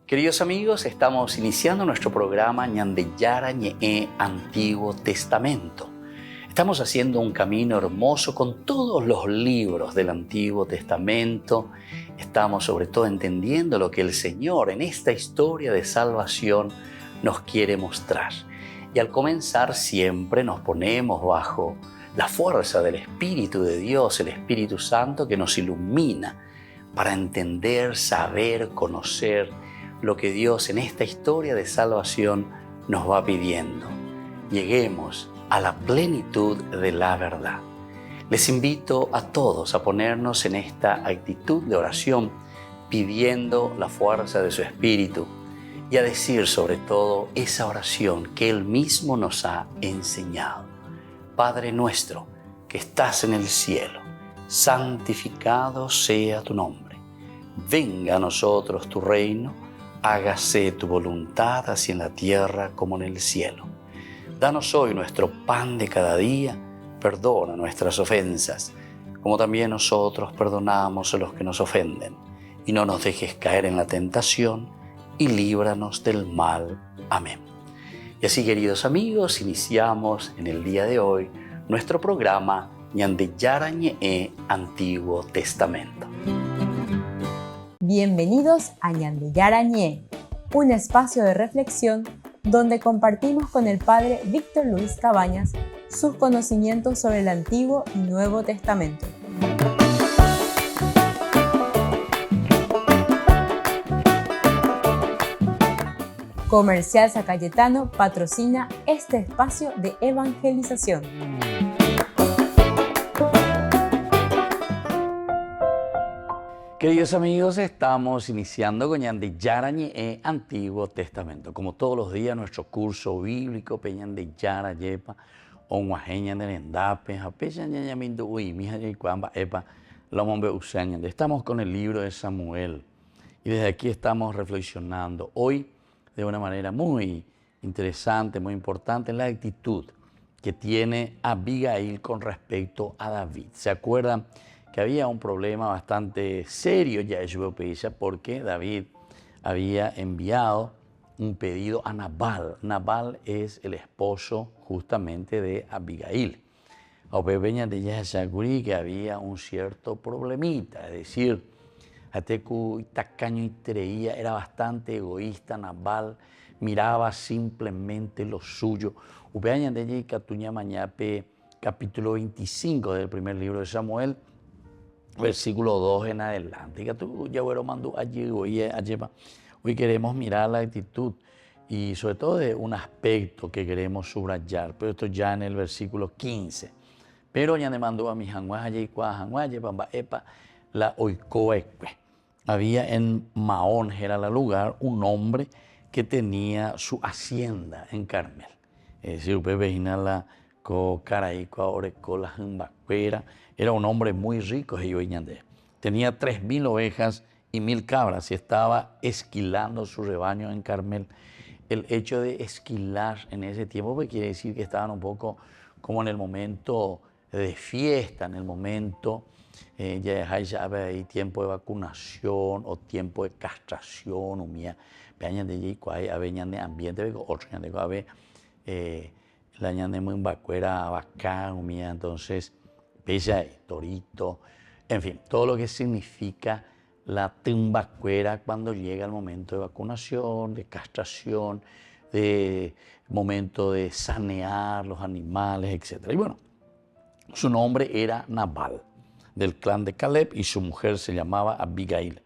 Queridos amigos, estamos iniciando nuestro programa Ñandeyara Ñe'e Antiguo Testamento. Estamos haciendo un camino hermoso con todos los libros del Antiguo Testamento. Estamos sobre todo entendiendo lo que el Señor en esta historia de salvación nos quiere mostrar. Y al comenzar siempre nos ponemos bajo la fuerza del Espíritu de Dios, el Espíritu Santo que nos ilumina para entender, saber, conocer lo que Dios en esta historia de salvación nos va pidiendo. Lleguemos a la plenitud de la verdad. Les invito a todos a ponernos en esta actitud de oración, pidiendo la fuerza de su Espíritu y a decir sobre todo esa oración que Él mismo nos ha enseñado. Padre nuestro que estás en el cielo, santificado sea tu nombre. Venga a nosotros tu reino, hágase tu voluntad así en la tierra como en el cielo. Danos hoy nuestro pan de cada día, perdona nuestras ofensas, como también nosotros perdonamos a los que nos ofenden. Y no nos dejes caer en la tentación, y líbranos del mal. Amén. Y así, queridos amigos, iniciamos en el día de hoy nuestro programa Ñandeyara Ñe'e Antiguo Testamento. Bienvenidos a Ñandeyara Ñe'e, un espacio de reflexión donde compartimos con el Padre Víctor Luis Cabañas sus conocimientos sobre el Antiguo y Nuevo Testamento. Comercial San Cayetano patrocina este espacio de evangelización. Queridos amigos, estamos iniciando con Ñandeyara Ñe'e Antiguo Testamento. Como todos los días, nuestro curso bíblico, Ñandeyara Yepa, Onguajeña de Nendape, Apecha Ñañamindo Uy, Mija Yecuamba, Epa, Lomombe Usaña. Estamos con el libro de Samuel y desde aquí estamos reflexionando hoy de una manera muy interesante, muy importante, en la actitud que tiene Abigail con respecto a David. ¿Se acuerdan que había un problema bastante serio ya en su país porque David había enviado un pedido a Nabal? Nabal es el esposo justamente de Abigail. Opepeña de Yasaguri que había un cierto problemita, es decir, Atecu tacaño y treía, era bastante egoísta. Nabal miraba simplemente lo suyo. Upeaña de allí Catuña Mañape, capítulo 25 del primer libro de Samuel, versículo 2 en adelante. Hoy queremos mirar la actitud y sobre todo de un aspecto que queremos subrayar, pero esto ya en el versículo 15. Pero ya me mandó a mi la oikoekwe. Había en Maón, era el lugar, un hombre que tenía su hacienda en Carmel. Es decir, la era un hombre muy rico. Tenía 3.000 ovejas y 1.000 cabras y estaba esquilando su rebaño en Carmel. El hecho de esquilar en ese tiempo pues, quiere decir que estaban un poco como en el momento de fiesta, en el momento ya hay tiempo de vacunación o tiempo de castración, vean de allí había de ambiente, otro la ñande muy vacuera bacán, entonces pesa torito, en fin, todo lo que significa la tumbacuera cuando llega el momento de vacunación, de castración, de momento de sanear los animales, etc. Y bueno, su nombre era Nabal, del clan de Caleb, y su mujer se llamaba Abigail.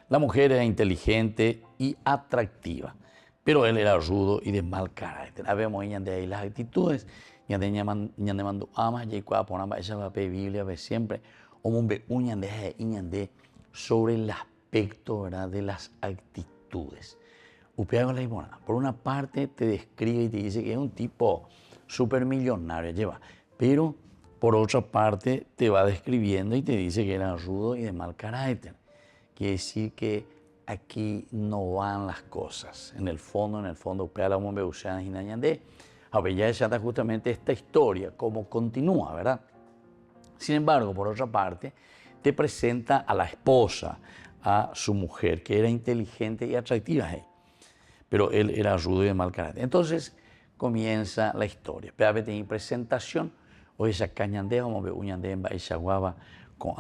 La mujer era inteligente y atractiva, pero él era rudo y de mal carácter. Habemos de ahí las actitudes. Ya de mando amas y cuando ponamos esa papel Biblia ve siempre sobre el aspecto, ¿verdad?, de las actitudes. Por una parte te describe y te dice que es un tipo supermillonario, pero por otra parte te va describiendo y te dice que era rudo y de mal carácter. Quiere decir que aquí no van las cosas. En el fondo, ya está justamente esta historia, cómo continúa, ¿verdad? Sin embargo, por otra parte, te presenta a la esposa, a su mujer, que era inteligente y atractiva, pero él era rudo y de mal carácter. Entonces comienza la historia. Pero tiene presentación, hoy esa cañandea, como ve uñandemba y guava con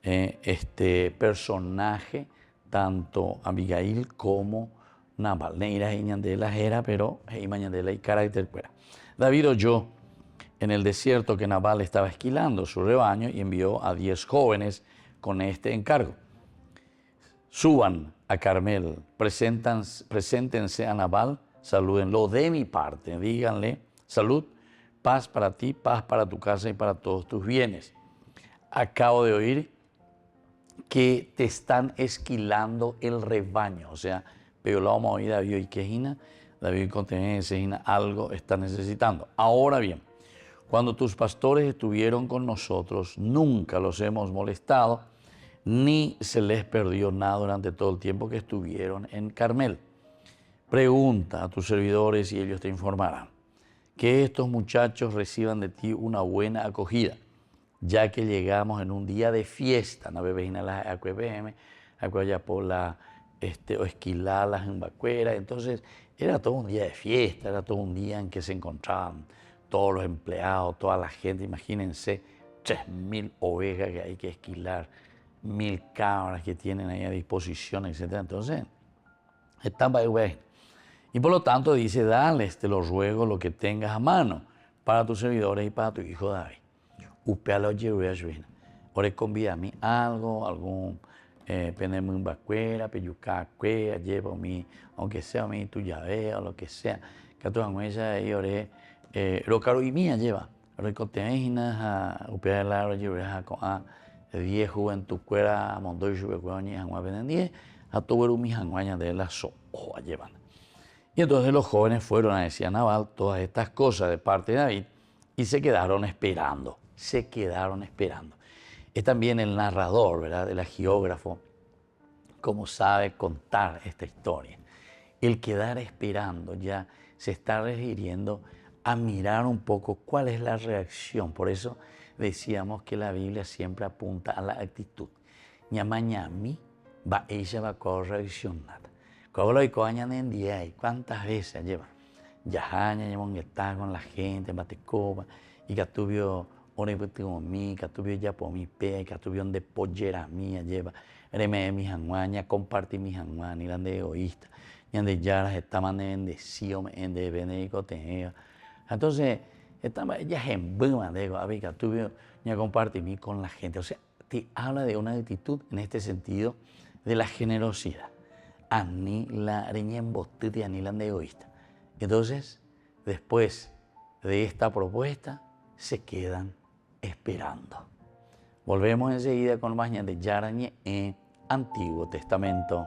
este personaje, tanto Abigail como Nabal. Neira y ñandela era, pero mañandela y carácter fuera. David oyó en el desierto que Nabal estaba esquilando su rebaño y envió a 10 jóvenes con este encargo. Suban a Carmel, preséntense a Nabal, salúdenlo de mi parte, díganle salud, paz para ti, paz para tu casa y para todos tus bienes. Acabo de oír que te están esquilando el rebaño, o sea, pero lo vamos a oír David y quejina, David contiene algo está necesitando. Ahora bien, cuando tus pastores estuvieron con nosotros, nunca los hemos molestado, ni se les perdió nada durante todo el tiempo que estuvieron en Carmel. Pregunta a tus servidores y ellos te informarán. Que estos muchachos reciban de ti una buena acogida, ya que llegamos en un día de fiesta, no bebes las acuepm, acuayapola, o esquilalas en Bacuera. Entonces era todo un día de fiesta, era todo un día en que se encontraban todos los empleados, toda la gente. Imagínense 3.000 ovejas que hay que esquilar, 1.000 cabras que tienen ahí a disposición, etc. Entonces, están bien. Y por lo tanto dice, dale, te lo ruego, lo que tengas a mano para tus servidores y para tu hijo David. Upealo Jerusalén. Ahora convida a mí algo, algún penemo en Bacuera, peyuca, cuea, llevo mi, aunque sea mi tu llave o lo que sea. Que tu angüella y ore, lo caro y mía lleva. Recotejinas, upealo Jerusalén con a 10 juventud cuera, mondoy chubecuani, angua venendie, a todo mi angüaña de la soja llevan. Y entonces los jóvenes fueron a decir a Nabal todas estas cosas de parte de David y se quedaron esperando. Se quedaron esperando. Es también el narrador, ¿verdad? El geógrafo, cómo sabe contar esta historia. El quedar esperando ya se está refiriendo a mirar un poco cuál es la reacción. Por eso decíamos que la Biblia siempre apunta a la actitud. Ñamañami va ella va a reaccionar. ¿Cuántas veces lleva? Yahaña lleva está con la gente, batecoba, y que tuvio ore mi, que tuvio ya por mi pe, que tuvio de pollera mía lleva, reme mi janguaña, compartir mi janguaña, y la de egoísta, y de yaras estaban de bendecido, de benedico tenía. Entonces, ella en buma, digo, a ver, que tuvio ya compartir mi con la gente. O sea, te habla de una actitud en este sentido de la generosidad. Ani la reña embostida, ani la de egoísta. Entonces, después de esta propuesta, se quedan esperando. Volvemos enseguida con más de Yarañe en Antiguo Testamento.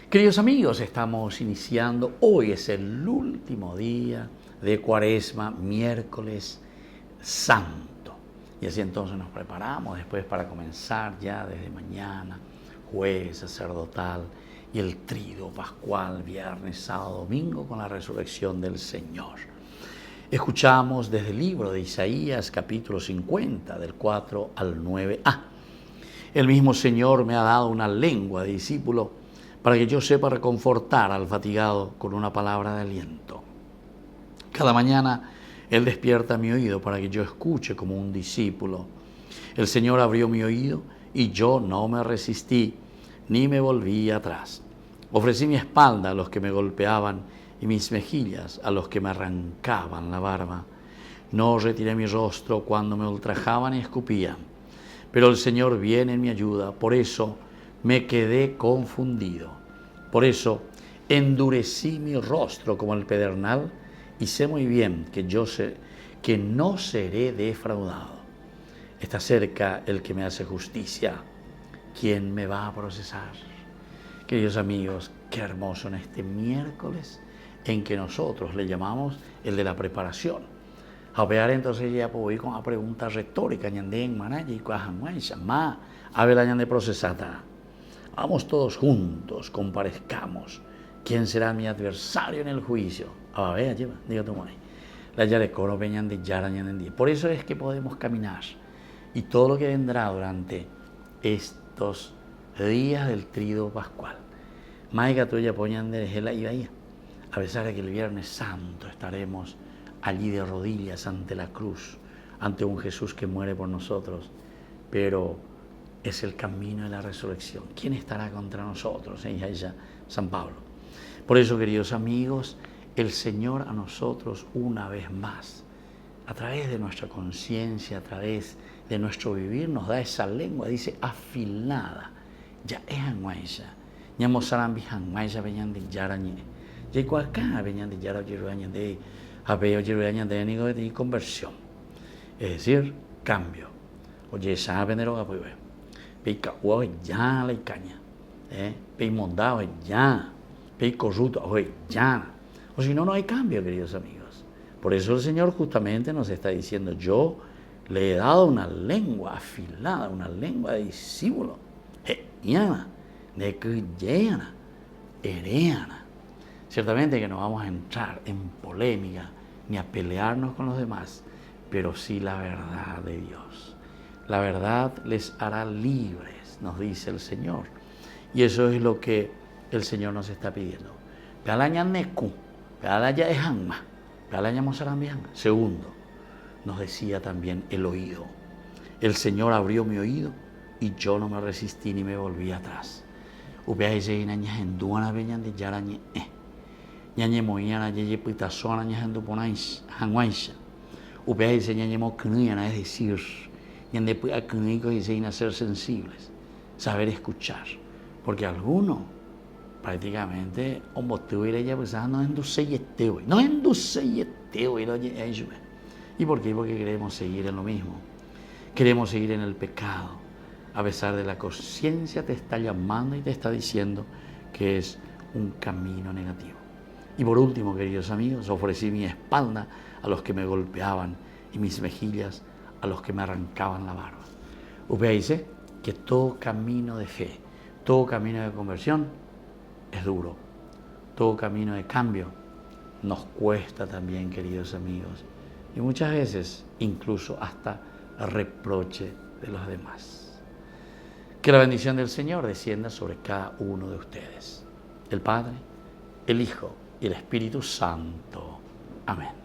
Queridos amigos, estamos iniciando, hoy es el último día de Cuaresma, miércoles santo. Y así entonces nos preparamos después para comenzar ya desde mañana, jueves sacerdotal y el triduo pascual, viernes, sábado, domingo con la resurrección del Señor. Escuchamos desde el libro de Isaías, capítulo 50, del 4 al 9a. El mismo Señor me ha dado una lengua de discípulo para que yo sepa reconfortar al fatigado con una palabra de aliento. Cada mañana Él despierta mi oído para que yo escuche como un discípulo. El Señor abrió mi oído y yo no me resistí, ni me volví atrás. Ofrecí mi espalda a los que me golpeaban y mis mejillas a los que me arrancaban la barba. No retiré mi rostro cuando me ultrajaban y escupían. Pero el Señor viene en mi ayuda, por eso me quedé confundido. Por eso endurecí mi rostro como el pedernal y sé muy bien que no seré defraudado. Está cerca el que me hace justicia. ¿Quién me va a procesar? Queridos amigos, qué hermoso en este miércoles en que nosotros le llamamos el de la preparación. A ver, entonces ya puedo ir con una pregunta retórica. A ver, de procesata. Vamos todos juntos, comparezcamos. ¿Quién será mi adversario en el juicio? A ver, lleva, diga tu madre. Por eso es que podemos caminar. Y todo lo que vendrá durante estos días del tríodo pascual. Maiga tuya poñan de gela y ahí. A pesar de que el Viernes Santo estaremos allí de rodillas ante la cruz, ante un Jesús que muere por nosotros, pero es el camino de la resurrección. ¿Quién estará contra nosotros? Ella, San Pablo. Por eso, queridos amigos, el Señor a nosotros una vez más, a través de nuestra conciencia, a través de nuestro vivir, nos da esa lengua, dice, afilada. Ya es anguaya. Ya mozaran bijanguaya venían de yarañe. Ya cuacá venían de yarañe de apeo yarañe de conversión. Es decir, cambio. Oye, saben de lo que puede. Pica hoy ya la caña. Mondado ya. Corrupto hoy ya. O si no, no hay cambio, queridos amigos. Por eso el Señor justamente nos está diciendo, yo le he dado una lengua afilada, una lengua de discípulo. De creyana, hereana. Ciertamente que no vamos a entrar en polémica ni a pelearnos con los demás, pero sí la verdad de Dios. La verdad les hará libres, nos dice el Señor. Y eso es lo que el Señor nos está pidiendo. Segundo, nos decía también el oído. El Señor abrió mi oído y yo no me resistí ni me volví atrás. Es decir, ser sensibles, saber escuchar, porque algunos prácticamente ¿y por qué? Porque queremos seguir en lo mismo, queremos seguir en el pecado, a pesar de la conciencia te está llamando y te está diciendo que es un camino negativo. Y por último, queridos amigos, ofrecí mi espalda a los que me golpeaban y mis mejillas a los que me arrancaban la barba. Usted dice que todo camino de fe, todo camino de conversión es duro. Todo camino de cambio nos cuesta también, queridos amigos. Y muchas veces incluso hasta reproche de los demás. Que la bendición del Señor descienda sobre cada uno de ustedes. El Padre, el Hijo y el Espíritu Santo. Amén.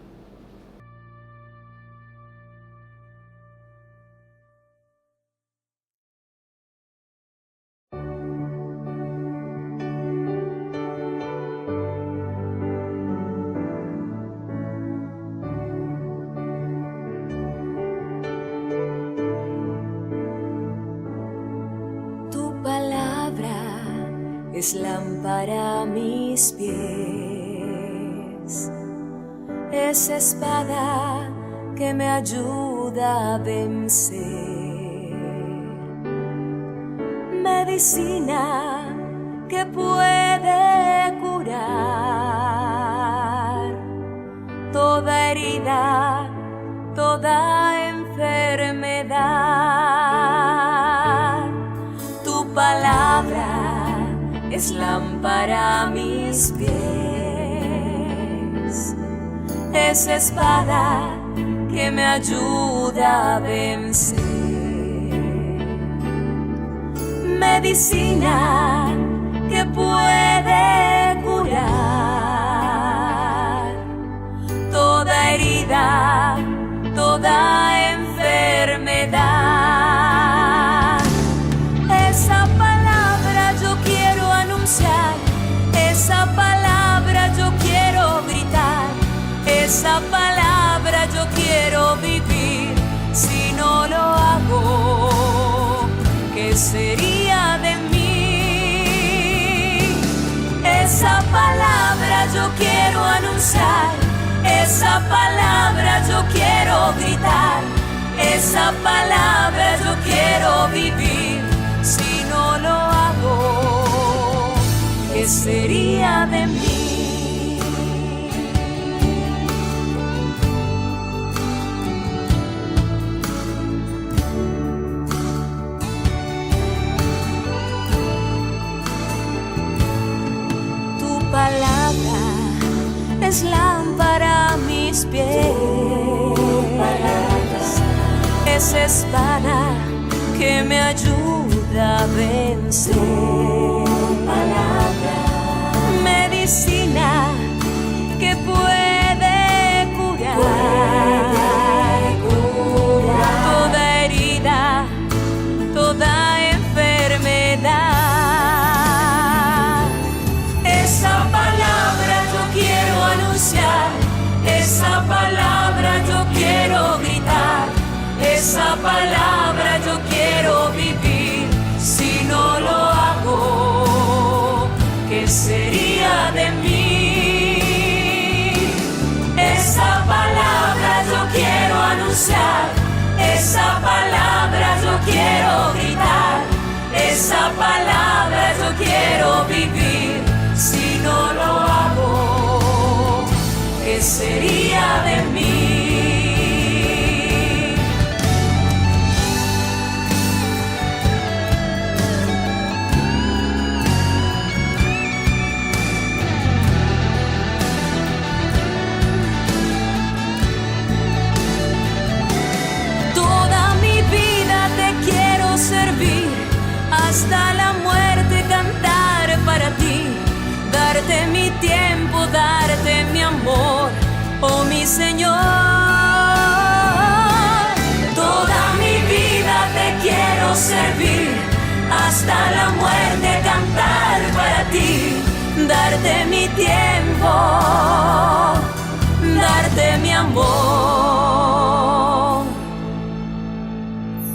Es lámpara a mis pies, es espada que me ayuda a vencer, medicina que puede curar toda herida, toda enfermedad. Tu palabra es lámpara a mis pies, es espada que me ayuda a vencer, medicina que puede curar toda herida, toda enfermedad. Esa palabra yo quiero anunciar, esa palabra yo quiero gritar, esa palabra yo quiero vivir. Si no lo hago, yo quiero anunciar, esa palabra yo quiero gritar, esa palabra yo quiero vivir. Si no lo hago, ¿qué sería de mí? Palabra es lámpara a mis pies, es espada que me ayuda a vencer, medicina que puede curar toda herida, toda enfermedad. Esa palabra yo quiero gritar, esa palabra yo quiero vivir. Si no lo hago, ¿qué sería de mí? Esa palabra yo quiero anunciar, esa palabra yo quiero gritar, esa palabra yo quiero vivir. Si no lo hago, ¿qué sería de mí? Toda mi vida te quiero servir, hasta la muerte cantar para ti, darte mi tiempo, darte mi amor, oh mi Señor. Toda mi vida te quiero servir, hasta la muerte cantar para ti, darte mi tiempo, darte mi amor,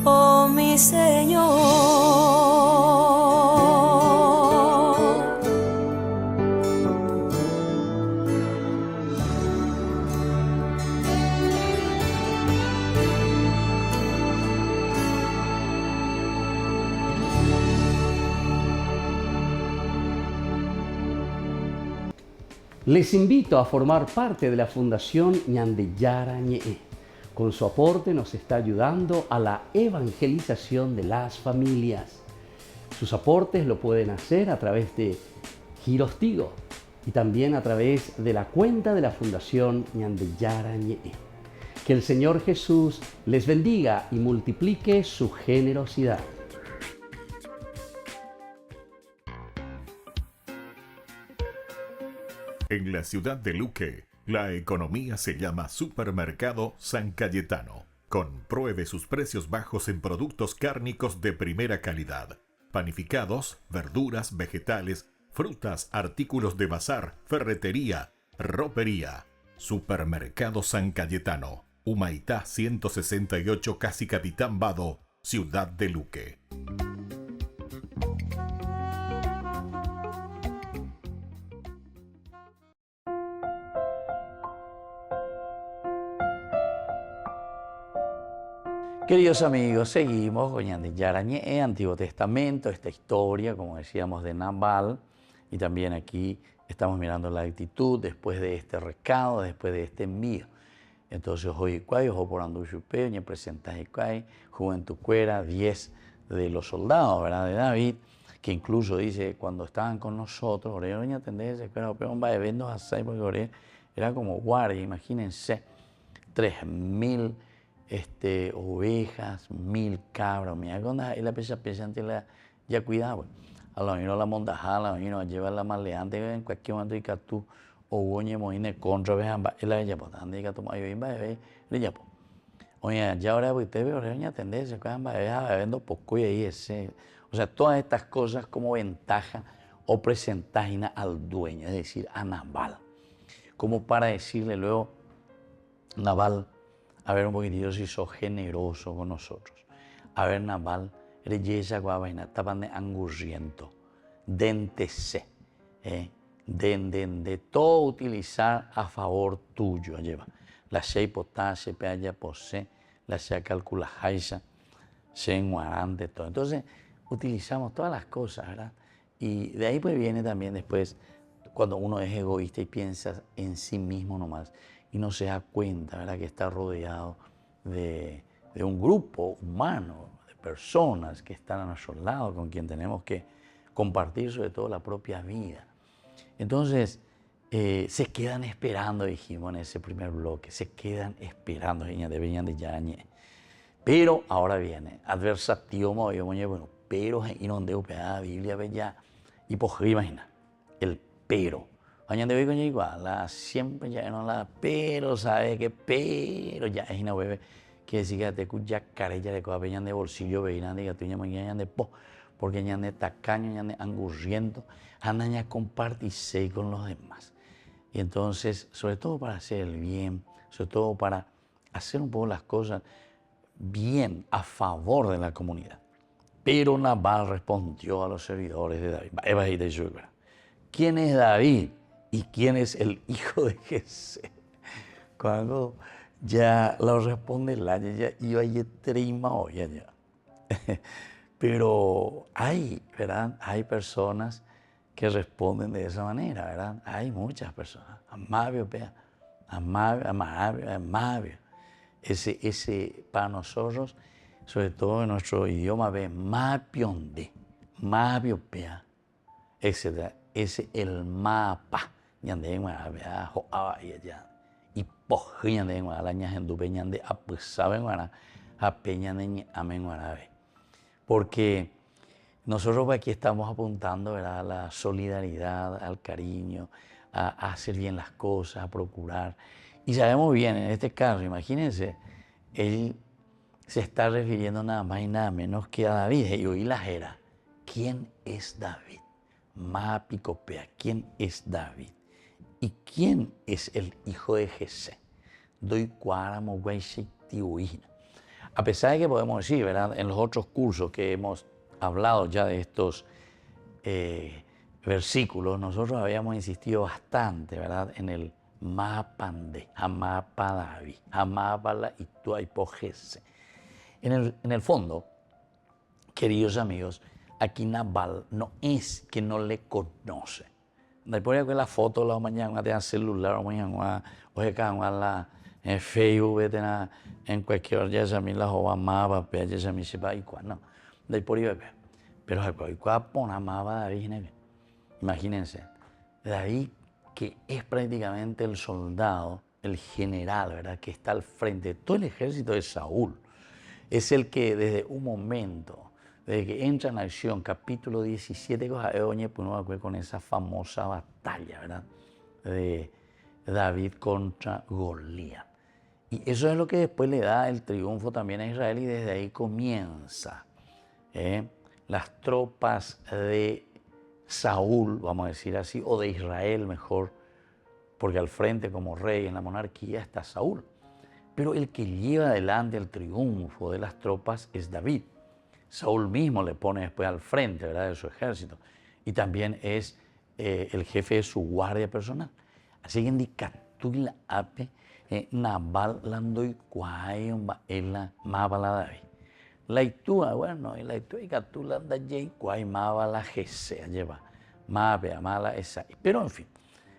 oh mi Señor. Les invito a formar parte de la Fundación Ñandeyara Ñe'e. Con su aporte nos está ayudando a la evangelización de las familias. Sus aportes lo pueden hacer a través de Giros Tigo y también a través de la cuenta de la Fundación Ñandeyara Ñe'e. Que el Señor Jesús les bendiga y multiplique su generosidad. En la ciudad de Luque, la economía se llama Supermercado San Cayetano. Compruebe sus precios bajos en productos cárnicos de primera calidad. Panificados, verduras, vegetales, frutas, artículos de bazar, ferretería, ropería. Supermercado San Cayetano, Humaitá 168, Casi Capitán Vado, ciudad de Luque. Queridos amigos, seguimos con Ñandeyara Ñe'e, Antiguo Testamento, esta historia, como decíamos, de Nabal. Y también aquí estamos mirando la actitud después de este recado, después de este envío. Entonces, hoy cuay, ojo por Andushupeo, ñe presentas y cuay, Juventud Cuera, 10 de los soldados, ¿verdad? De David, que incluso dice, cuando estaban con nosotros, Oreña tendencia, pero un va de eventos así, porque Oreña era como guardia, imagínense, 3.000 ovejas, 1.000 cabras, mira cuando la pesa ante la ya cuidado, a lo menos la mondajala, a lo menos lleva la maleante en cualquier momento y que tú o goñe moine contra vean la ya pues ande que toma yo imba le ya pues oye ya ahora pues te veo reña tendencia que amba vendo poco y ahí ese, o sea, todas estas cosas como ventaja o presentaje al dueño, es decir, a Nabal, como para decirle luego, Nabal, a ver un poquitito si sos generoso con nosotros. A ver, Nabal, reyesa guabaina, tapan de angurriento, dentese, de todo utilizar a favor tuyo. Lleva la shei potashe, peaya pose, la shei calcula haisha, shei guarante, todo. Entonces, utilizamos todas las cosas, ¿verdad? Y de ahí pues viene también después, cuando uno es egoísta y piensa en sí mismo nomás, y no se da cuenta, ¿verdad?, que está rodeado de un grupo humano, de personas que están a nuestro lado, con quien tenemos que compartir sobre todo la propia vida. Entonces, se quedan esperando, dijimos en ese primer bloque, se quedan esperando, pero ahora viene, adversativo, bueno, pero y no debo pegar la Biblia, ya, y pues imagina, el pero. Siempre ya no la, pero, ¿sabes qué? Pero ya es una bebé que decía que te ya carella de cosas de bolsillo, veían de gatuña, mañana de po, porque ya de tacaño, ya de angurriento, andan ya compartirse con los demás. Y entonces, sobre todo para hacer el bien, sobre todo para hacer un poco las cosas bien a favor de la comunidad. Pero Nabal respondió a los servidores de David. ¿Quién es David y quién es el hijo de Jesé? Cuando ya lo responde la ya iba a trima hoy ya. Pero hay, ¿verdad? Hay personas que responden de esa manera, ¿verdad? Hay muchas personas. Amabio, amabio. Ese para nosotros, sobre todo en nuestro idioma, ve mapionde, mabio pea, etc. Ese el mapa, ñande vea joaba y allá. Y pojían de la ñajendupe ñande apusaben guara, apeñan de amen guarabe. Porque nosotros aquí estamos apuntando, ¿verdad?, a la solidaridad, al cariño, a hacer bien las cosas, a procurar. Y sabemos bien, en este caso, imagínense, él se está refiriendo nada más y nada menos que a David. Y oí la jera. ¿Quién es David? Mapicopea, ¿quién es David? ¿Y quién es el hijo de Jesé? Doy cuáramo, a pesar de que podemos decir, ¿verdad?, en los otros cursos que hemos hablado ya de estos versículos, nosotros habíamos insistido bastante, ¿verdad?, en el mapande, amapa David, amapala y tu hipogese. En el fondo, queridos amigos, aquí Nabal no es que no le conoce. Después de la foto la mañana de celular, mañana o la en Facebook, en cualquier ya se me la joba mapa, ya se me sepa y cuando. Después de pero después cuando amaba David, imagínense, David, que es prácticamente el soldado, el general, ¿verdad?, que está al frente de todo el ejército de Saúl. Es el que desde un momento, desde que entra en acción, capítulo 17, con esa famosa batalla, ¿verdad?, de David contra Goliat. Y eso es lo que después le da el triunfo también a Israel, y desde ahí comienza las tropas de Saúl, vamos a decir así, o de Israel mejor, porque al frente como rey en la monarquía está Saúl. Pero el que lleva adelante el triunfo de las tropas es David. Saúl mismo le pone después al frente, ¿verdad?, de su ejército. Y también es el jefe de su guardia personal. Así que indicatula ape Nabal landoy cuayon va ela mabala David. La itúa, bueno, y la itúa y catula da jay cuay mabala jese lleva mabe amala esa. Pero en fin,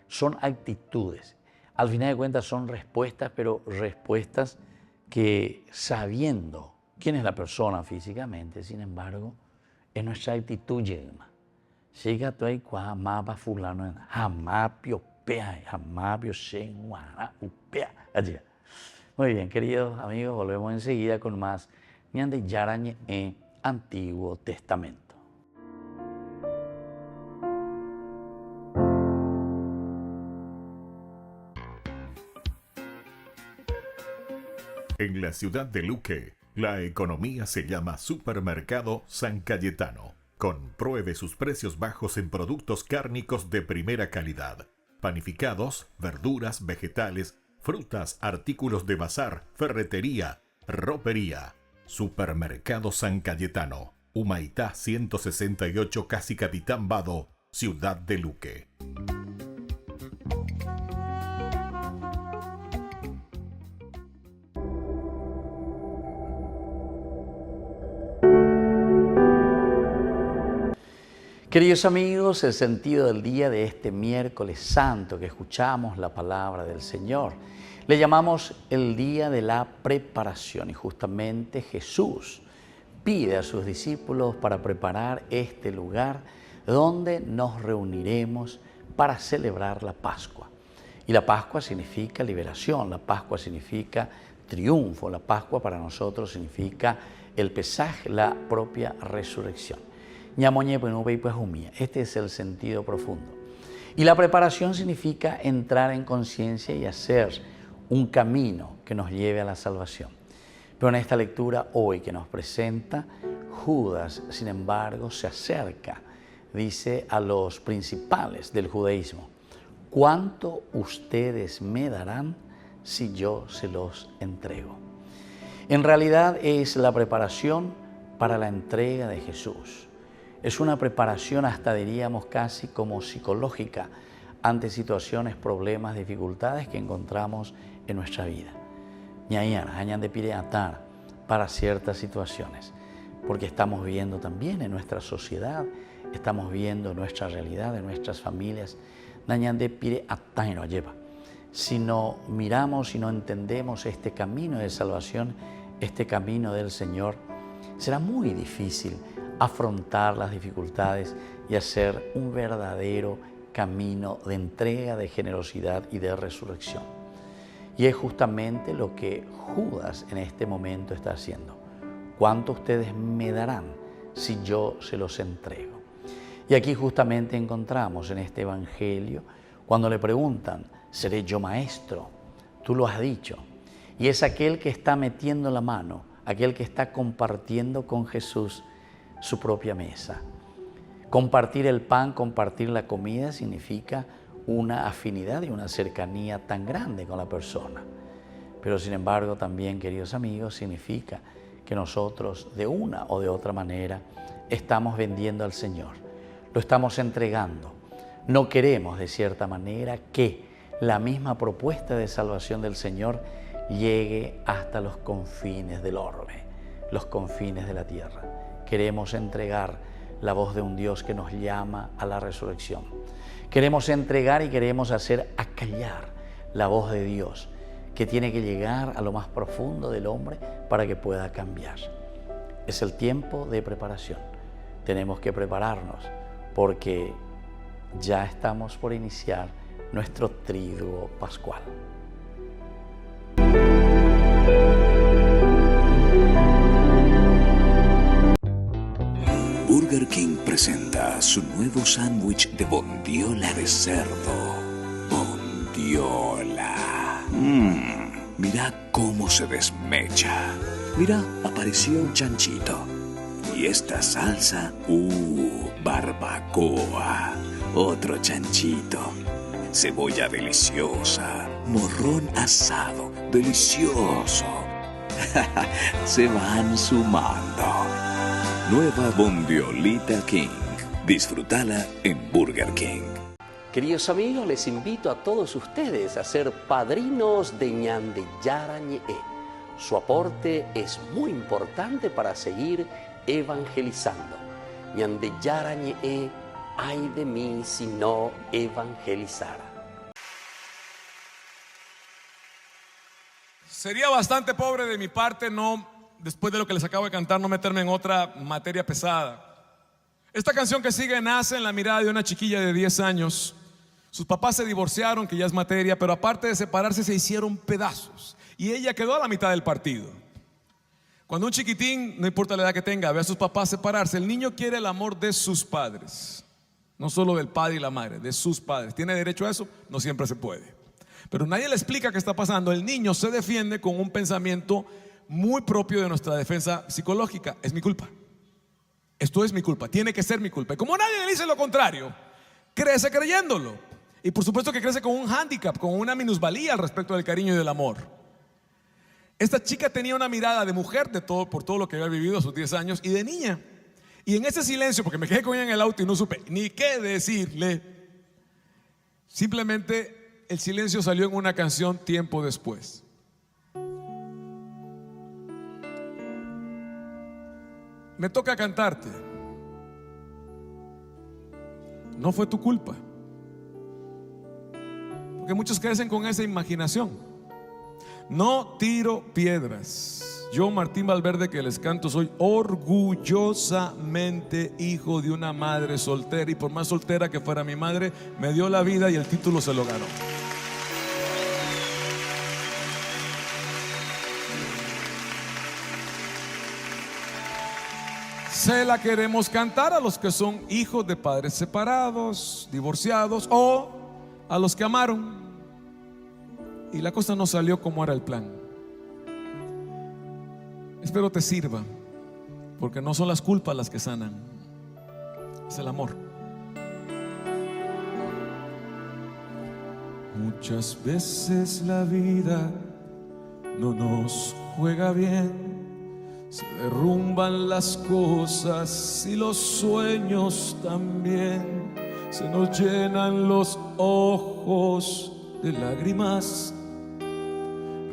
son actitudes. Al final de cuentas son respuestas, pero respuestas que sabiendo quién es la persona físicamente, sin embargo, es nuestra actitud yelma. Siga tu ahí cuá maba fulano jamapio pea, jamapio senguara upea. Allí. Muy bien, queridos amigos, volvemos enseguida con más Ñande Yarañe en Antiguo Testamento. En la ciudad de Luque, la economía se llama Supermercado San Cayetano. Compruebe sus precios bajos en productos cárnicos de primera calidad. Panificados, verduras, vegetales, frutas, artículos de bazar, ferretería, ropería. Supermercado San Cayetano. Humaitá 168, Casi Capitán Vado, Ciudad de Luque. Queridos amigos, el sentido del día de este miércoles santo que escuchamos la palabra del Señor, le llamamos el día de la preparación, y justamente Jesús pide a sus discípulos para preparar este lugar donde nos reuniremos para celebrar la Pascua. Y la Pascua significa liberación, la Pascua significa triunfo, la Pascua para nosotros significa el Pesaj, la propia resurrección. Este es el sentido profundo. Y la preparación significa entrar en conciencia y hacer un camino que nos lleve a la salvación. Pero en esta lectura hoy que nos presenta, Judas, sin embargo, se acerca, dice a los principales del judaísmo: ¿cuánto ustedes me darán si yo se los entrego? En realidad es la preparación para la entrega de Jesús. Es una preparación hasta diríamos casi como psicológica ante situaciones, problemas, dificultades que encontramos en nuestra vida. Para ciertas situaciones, porque estamos viendo también en nuestra sociedad, estamos viendo nuestra realidad, en nuestras familias. Si no miramos y no entendemos este camino de salvación, este camino del Señor, será muy difícil afrontar las dificultades y hacer un verdadero camino de entrega, de generosidad y de resurrección. Y es justamente lo que Judas en este momento está haciendo. ¿Cuánto ustedes me darán si yo se los entrego? Y aquí justamente encontramos en este evangelio, cuando le preguntan: ¿seré yo maestro? Tú lo has dicho. Y es aquel que está metiendo la mano, aquel que está compartiendo con Jesús su propia mesa. Compartir el pan, compartir la comida significa una afinidad y una cercanía tan grande con la persona. Pero sin embargo también, queridos amigos, significa que nosotros de una o de otra manera estamos vendiendo al Señor, lo estamos entregando. No queremos de cierta manera que la misma propuesta de salvación del Señor llegue hasta los confines del orbe, los confines de la tierra. Queremos entregar la voz de un Dios que nos llama a la resurrección. Queremos entregar y queremos hacer acallar la voz de Dios que tiene que llegar a lo más profundo del hombre para que pueda cambiar. Es el tiempo de preparación. Tenemos que prepararnos porque ya estamos por iniciar nuestro triduo pascual. Burger King presenta su nuevo sándwich de bondiola de cerdo. Bondiola. Mira cómo se desmecha. Mira, apareció un chanchito. Y esta salsa, barbacoa. Otro chanchito. Cebolla deliciosa. Morrón asado, delicioso. Se van sumando. Nueva Bondiolita King. Disfrútala en Burger King. Queridos amigos, les invito a todos ustedes a ser padrinos de Ñandeyara Ñe'e. Su aporte es muy importante para seguir evangelizando. Ñandeyara Ñe'e, ay de mí si no evangelizara. Sería bastante pobre de mi parte después de lo que les acabo de cantar, no meterme en otra materia pesada. Esta canción que sigue nace en la mirada de una chiquilla de 10 años. Sus papás se divorciaron, que ya es materia, pero aparte de separarse se hicieron pedazos y ella quedó a la mitad del partido. Cuando un chiquitín, no importa la edad que tenga, ve a sus papás separarse, el niño quiere el amor de sus padres, no solo del padre y la madre, de sus padres. ¿Tiene derecho a eso? No siempre se puede. Pero nadie le explica qué está pasando. El niño se defiende con un pensamiento muy propio de nuestra defensa psicológica. Es mi culpa. Esto es mi culpa. Tiene que ser mi culpa. Y como nadie le dice lo contrario, crece creyéndolo. Y por supuesto que crece con un hándicap, con una minusvalía al respecto del cariño y del amor. Esta chica tenía una mirada de mujer por todo lo que había vivido a sus 10 años y de niña. Y en ese silencio, porque me quedé con ella en el auto y no supe ni qué decirle, simplemente el silencio salió en una canción tiempo después. Me toca cantarte. no fue tu culpa. Porque muchos crecen con esa imaginación. No tiro piedras. Yo, Martín Valverde, que les canto, soy orgullosamente hijo de una madre soltera, y por más soltera que fuera mi madre, me dio la vida y el título se lo ganó. Se la queremos cantar a los que son hijos de padres separados, divorciados, o a los que amaron y la cosa no salió como era el plan. Espero te sirva, porque no son las culpas las que sanan, es el amor. Muchas veces la vida no nos juega bien. Se derrumban las cosas y los sueños también. Se nos llenan los ojos de lágrimas,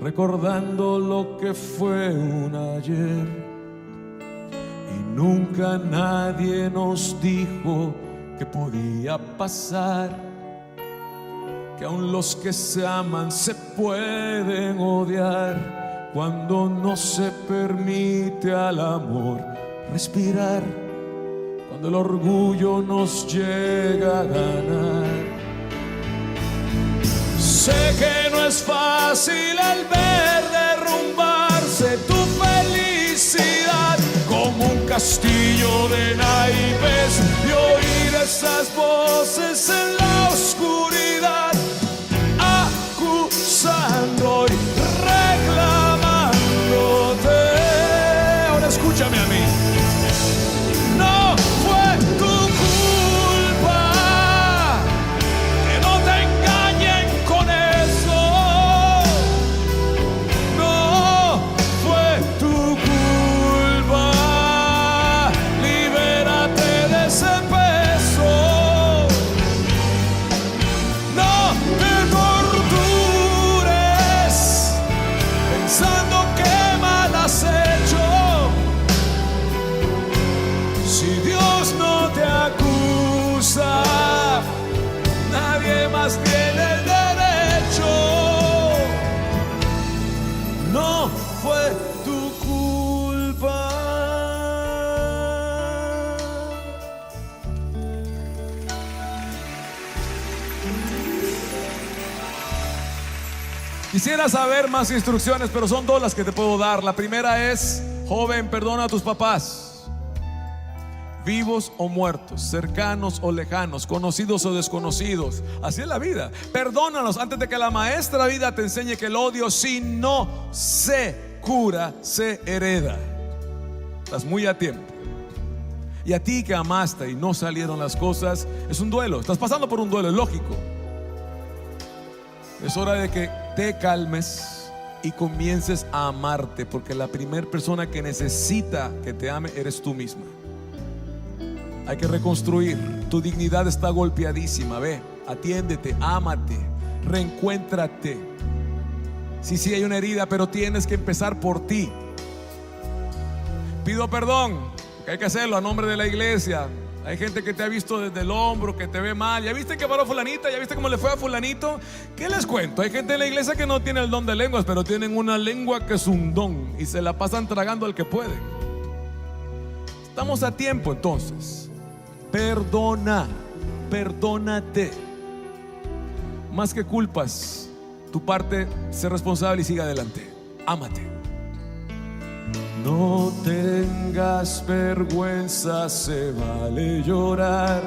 recordando lo que fue un ayer. Y nunca nadie nos dijo que podía pasar, que aun los que se aman se pueden odiar, cuando no se permite al amor respirar, cuando el orgullo nos llega a ganar. Sé que no es fácil el ver derrumbarse tu felicidad como un castillo de naipes y oír esas voces en la oscuridad acusando y reclamándote. Ahora escúchame a mí. No fue tu culpa, que no te engañen con eso. No fue tu culpa, libérate de ese peso. No te tortures pensando que mal has hecho. Si Dios no te acusa, nadie más tiene el derecho. No fue tu culpa. Quisiera saber más instrucciones, pero son dos las que te puedo dar. La primera es: joven, perdona a tus papás, vivos o muertos, cercanos o lejanos, conocidos o desconocidos. Así es la vida. Perdónalos antes de que la maestra vida te enseñe que el odio, si no se cura, se hereda. Estás muy a tiempo. Y a ti que amaste y no salieron las cosas, es un duelo. Estás pasando por un duelo, es lógico. Es hora de que te calmes y comiences a amarte, porque la primera persona que necesita que te ame eres tú misma. Hay que reconstruir. Tu dignidad está golpeadísima. Ve, atiéndete, ámate, reencuéntrate. Sí, hay una herida, pero tienes que empezar por ti. Pido perdón, que hay que hacerlo a nombre de la iglesia. Hay gente que te ha visto desde el hombro, que te ve mal. ¿Ya viste que paró fulanita? ¿Ya viste cómo le fue a fulanito? ¿Qué les cuento? Hay gente en la iglesia que no tiene el don de lenguas, pero tienen una lengua que es un don y se la pasan tragando al que pueden. Estamos a tiempo entonces. Perdona, perdónate. Más que culpas, tu parte, sé responsable y sigue adelante. Ámate. No tengas vergüenza, se vale llorar.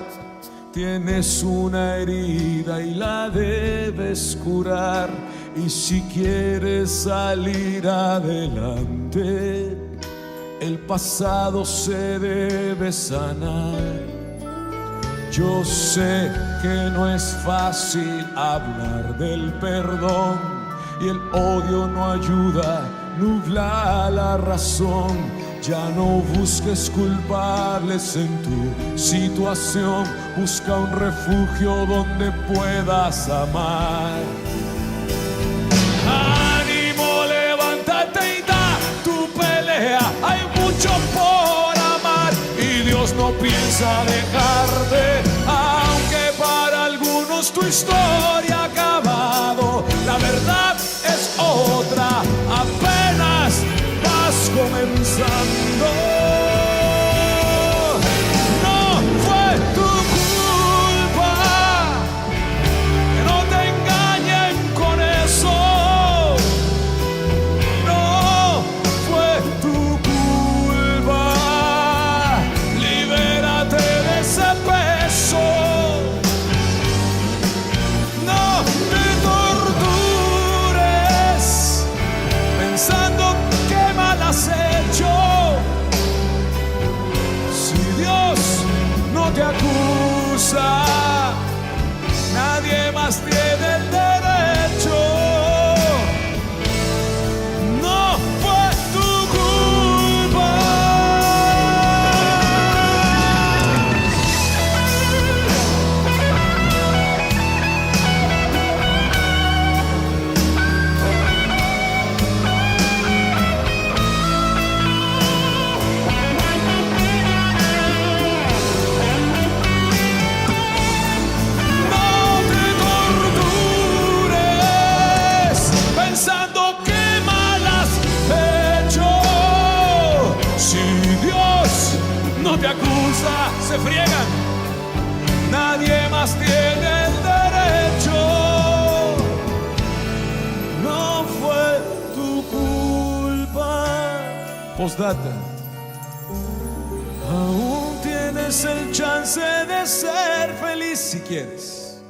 Tienes una herida y la debes curar. Y si quieres salir adelante, el pasado se debe sanar. Yo sé que no es fácil hablar del perdón, y el odio no ayuda, nubla la razón. Ya no busques culpables en tu situación, busca un refugio donde puedas amar. Ánimo, levántate y da tu pelea, hay mucho por amar y Dios no piensa dejarte, aunque tu historia ha acabado, la verdad es otra, apenas vas comenzando. No fue tu culpa, que no te engañen con eso. No fue tu culpa, libérate de ese peso. No te tortures pensando qué mal has hecho. Si Dios no te acusa, nadie más tiene el derecho. No fue tu culpa. No te tortures pensando qué mal has hecho. Si Dios no te acusa, se friegan. Nadie más tiene el derecho. No fue tu culpa. Postdata. Aún tienes el chance de ser feliz si quieres.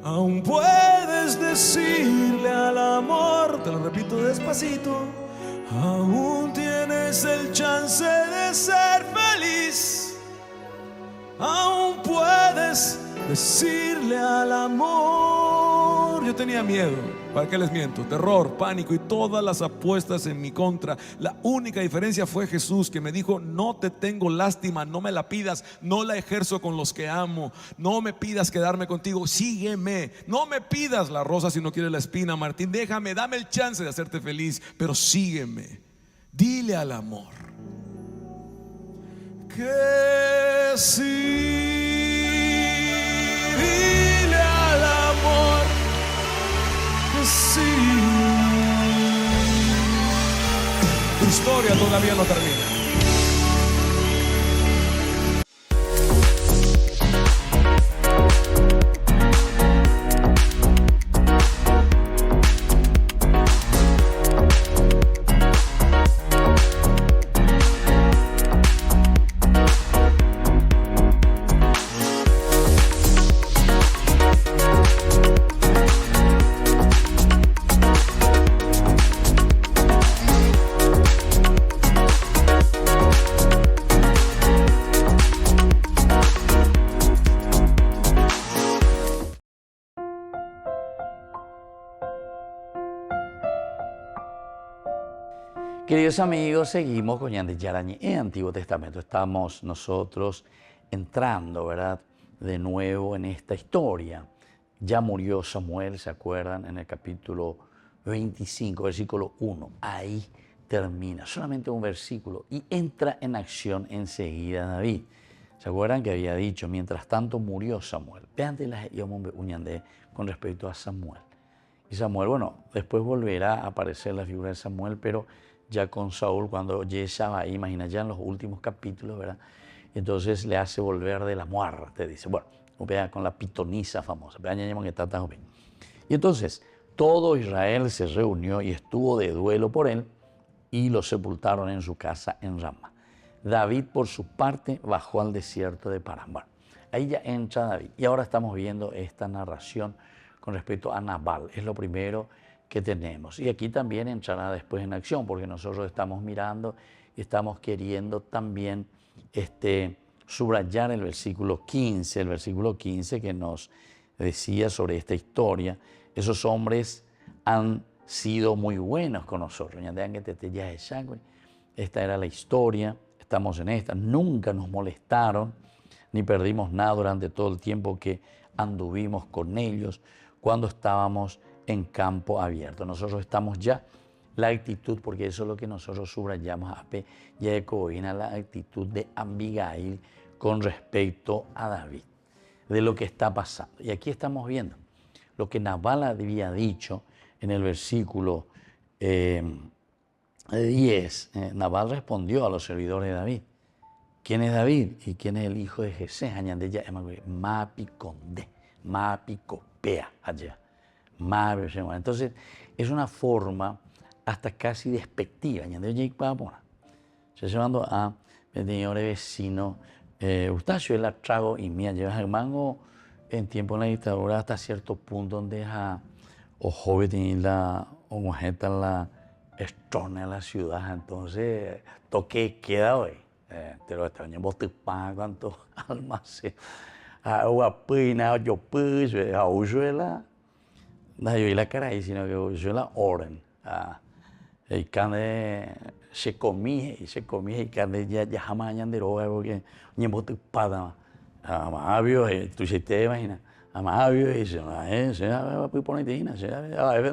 Aún puedes decirle al amor, te lo repito despacito. Aún tienes el chance de ser feliz. Aún puedes decirle al amor. Yo tenía miedo, ¿para qué les miento? Terror, pánico y todas las apuestas en mi contra. La única diferencia fue Jesús, que me dijo: no te tengo lástima, no me la pidas, no la ejerzo con los que amo. No me pidas quedarme contigo, sígueme. No me pidas la rosa si no quieres la espina, Martín. Déjame, dame el chance de hacerte feliz, pero sígueme. Dile al amor que sí. Dile al amor que sí. Tu historia todavía no termina. Queridos amigos, seguimos con Ñan de Yarañé en Antiguo Testamento. Estamos nosotros entrando, ¿verdad?, de nuevo en esta historia. Ya murió Samuel, ¿se acuerdan? En el capítulo 25, versículo 1. Ahí termina, solamente un versículo, y entra en acción enseguida David. ¿Se acuerdan que había dicho, mientras tanto murió Samuel? Vean con respecto a Samuel. Y Samuel, bueno, después volverá a aparecer la figura de Samuel, pero ya con Saúl, cuando Yeshua ahí, imagina, ya en los últimos capítulos, ¿verdad? Entonces le hace volver de la muerte, dice. Bueno, vea con la pitonisa famosa. Y entonces todo Israel se reunió y estuvo de duelo por él y lo sepultaron en su casa en Ramá. David, por su parte, bajó al desierto de Parán. Bueno, ahí ya entra David. Y ahora estamos viendo esta narración con respecto a Nabal. Es lo primero que tenemos. Y aquí también entrará después en acción, porque nosotros estamos mirando y estamos queriendo también subrayar el versículo 15 que nos decía sobre esta historia. Esos hombres han sido muy buenos con nosotros. Esta era la historia, estamos en esta. Nunca nos molestaron, ni perdimos nada durante todo el tiempo que anduvimos con ellos, cuando estábamos en campo abierto. Nosotros estamos ya, la actitud, porque eso es lo que nosotros subrayamos a la actitud de Abigail con respecto a David. de lo que está pasando. Y aquí estamos viendo lo que Nabal había dicho en el versículo 10. Nabal respondió a los servidores de David. ¿Quién es David? ¿Y quién es el hijo de Jesé? Añandeya, Mapi Conde, Mapi Copea, allá. Entonces, es una forma hasta casi despectiva. Añandeya, se llevando a mi señor vecino, Eustacio, él la trago y mía, llevas el mango en tiempo de la dictadura hasta cierto punto donde o joven tenía la ojeta la estrona de la ciudad, entonces toque queda hoy. Te lo extraño, vos te pagas cuántos almacenes. Agua pina, yo pues, a Uyuela, no yo y la cara ahí, sino que Uyuela orden. Y carne se comía y carne ya jamás de roga porque ni vos te pagas. Amabio, tú se te imaginas. Amabio, y se va a poner tina, se va a ver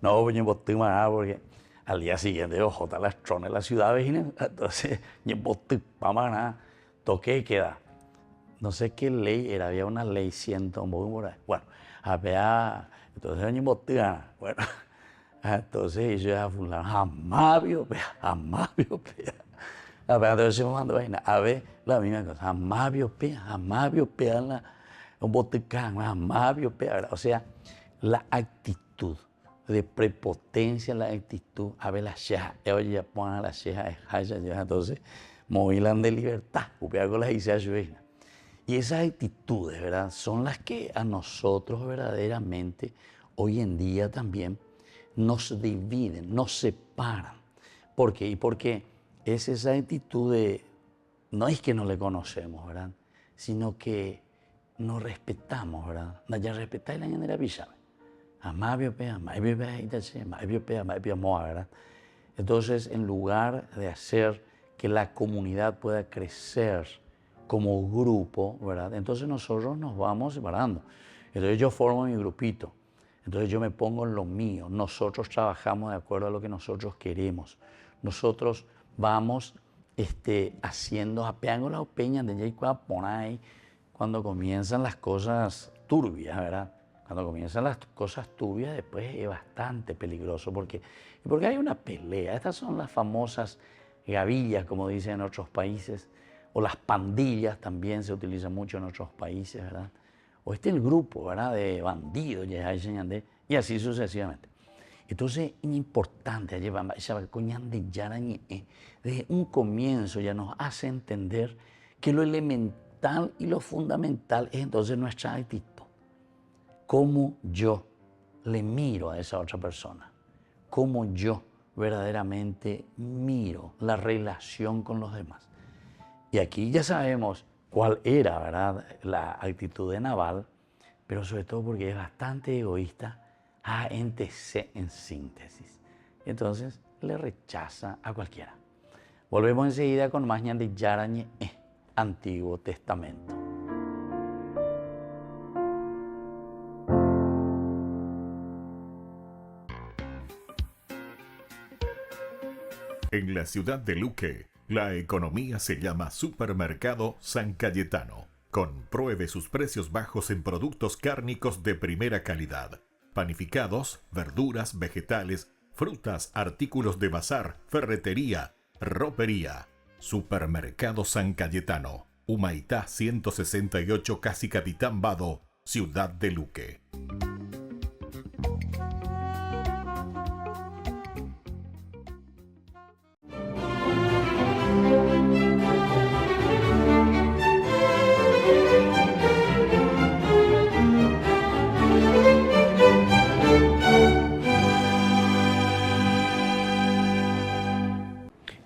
no, pues ni vos te imaginas porque. Al día siguiente, ojo, está la estrona de la ciudad vecina, entonces, ni bote, para nada, toque y queda. No sé qué ley era, había una ley 100, bueno, había, entonces, ni bote, bueno, entonces, yo ya fulano, jamás vio, entonces se me mandó vaina, a ver, la misma cosa, jamás vio, un bote, jamás vio, o sea, la actitud de prepotencia, la actitud, a ver la ceja, oye, ponen la ceja, entonces, movilan de libertad, con las y esas actitudes, ¿verdad?, son las que a nosotros verdaderamente, hoy en día también, nos dividen, nos separan. ¿Por qué? Y porque es esa actitud de, no es que no le conocemos, ¿verdad?, sino que nos respetamos, ¿verdad?, ya respetáis la manera de entonces, en lugar de hacer que la comunidad pueda crecer como grupo, ¿verdad?, entonces nosotros nos vamos separando. Entonces yo formo mi grupito, entonces yo me pongo en lo mío, nosotros trabajamos de acuerdo a lo que nosotros queremos, nosotros vamos haciendo, apeando la peña de ahí cuando comienzan las cosas turbias, ¿verdad? Cuando comienzan las cosas turbias, después es bastante peligroso porque hay una pelea. Estas son las famosas gavillas, como dicen en otros países, o las pandillas también se utilizan mucho en otros países, ¿verdad? O el grupo, ¿verdad?, de bandidos, y así sucesivamente. Entonces, es importante, desde un comienzo ya nos hace entender que lo elemental y lo fundamental es entonces nuestra actitud. Cómo yo le miro a esa otra persona, cómo yo verdaderamente miro la relación con los demás. Y aquí ya sabemos cuál era, ¿verdad?, la actitud de Nabal, pero sobre todo porque es bastante egoísta, en síntesis. Entonces le rechaza a cualquiera. Volvemos enseguida con más de Yarañe, Antiguo Testamento. En la ciudad de Luque, la economía se llama Supermercado San Cayetano. Compruebe sus precios bajos en productos cárnicos de primera calidad. Panificados, verduras, vegetales, frutas, artículos de bazar, ferretería, ropería. Supermercado San Cayetano. Humaitá 168, Casi Capitán Vado, ciudad de Luque.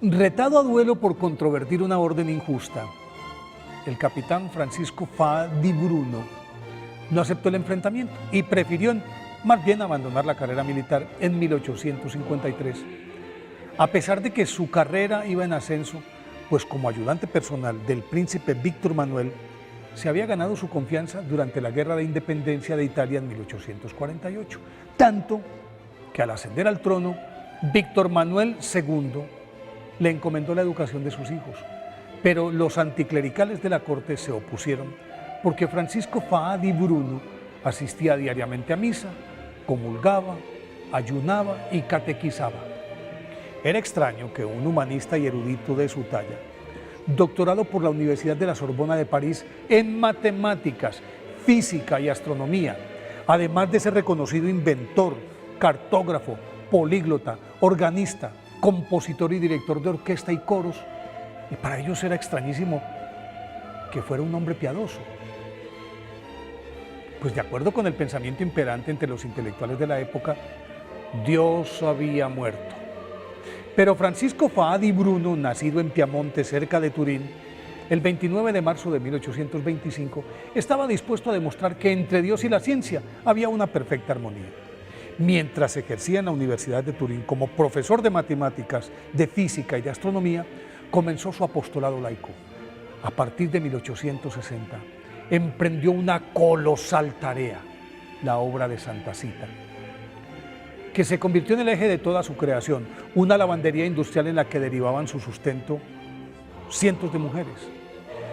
Retado a duelo por controvertir una orden injusta, el capitán Francisco Fá di Bruno no aceptó el enfrentamiento y prefirió más bien abandonar la carrera militar en 1853. A pesar de que su carrera iba en ascenso, pues como ayudante personal del príncipe Víctor Manuel, se había ganado su confianza durante la Guerra de Independencia de Italia en 1848, tanto que al ascender al trono, Víctor Manuel II le encomendó la educación de sus hijos, pero los anticlericales de la corte se opusieron porque Francisco Faa di Bruno asistía diariamente a misa, comulgaba, ayunaba y catequizaba. Era extraño que un humanista y erudito de su talla, doctorado por la Universidad de la Sorbona de París en matemáticas, física y astronomía, además de ser reconocido inventor, cartógrafo, políglota, organista, compositor y director de orquesta y coros, y para ellos era extrañísimo que fuera un hombre piadoso. Pues de acuerdo con el pensamiento imperante entre los intelectuales de la época, Dios había muerto. Pero Francisco Faa di Bruno, nacido en Piamonte, cerca de Turín, el 29 de marzo de 1825, estaba dispuesto a demostrar que entre Dios y la ciencia había una perfecta armonía. Mientras ejercía en la Universidad de Turín como profesor de matemáticas, de física y de astronomía, comenzó su apostolado laico. A partir de 1860, emprendió una colosal tarea, la obra de Santa Cita, que se convirtió en el eje de toda su creación, una lavandería industrial en la que derivaban su sustento cientos de mujeres,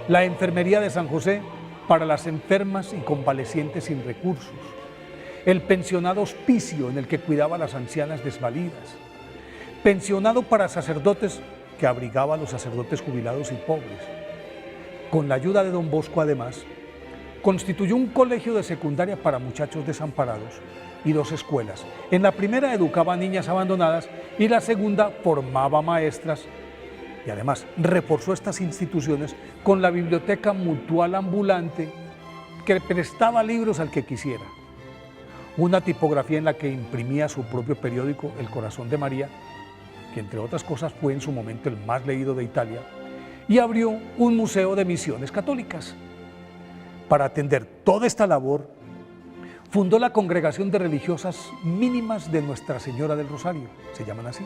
la enfermería de San José para las enfermas y convalecientes sin recursos, el pensionado hospicio en el que cuidaba a las ancianas desvalidas, pensionado para sacerdotes que abrigaba a los sacerdotes jubilados y pobres. Con la ayuda de don Bosco, además, constituyó un colegio de secundaria para muchachos desamparados y 2 escuelas. En la primera educaba a niñas abandonadas y la segunda formaba maestras, y además reforzó estas instituciones con la biblioteca mutual ambulante que prestaba libros al que quisiera. Una tipografía en la que imprimía su propio periódico, El Corazón de María, que entre otras cosas fue en su momento el más leído de Italia, y abrió un museo de misiones católicas. Para atender toda esta labor, fundó la Congregación de Religiosas Mínimas de Nuestra Señora del Rosario, se llaman así.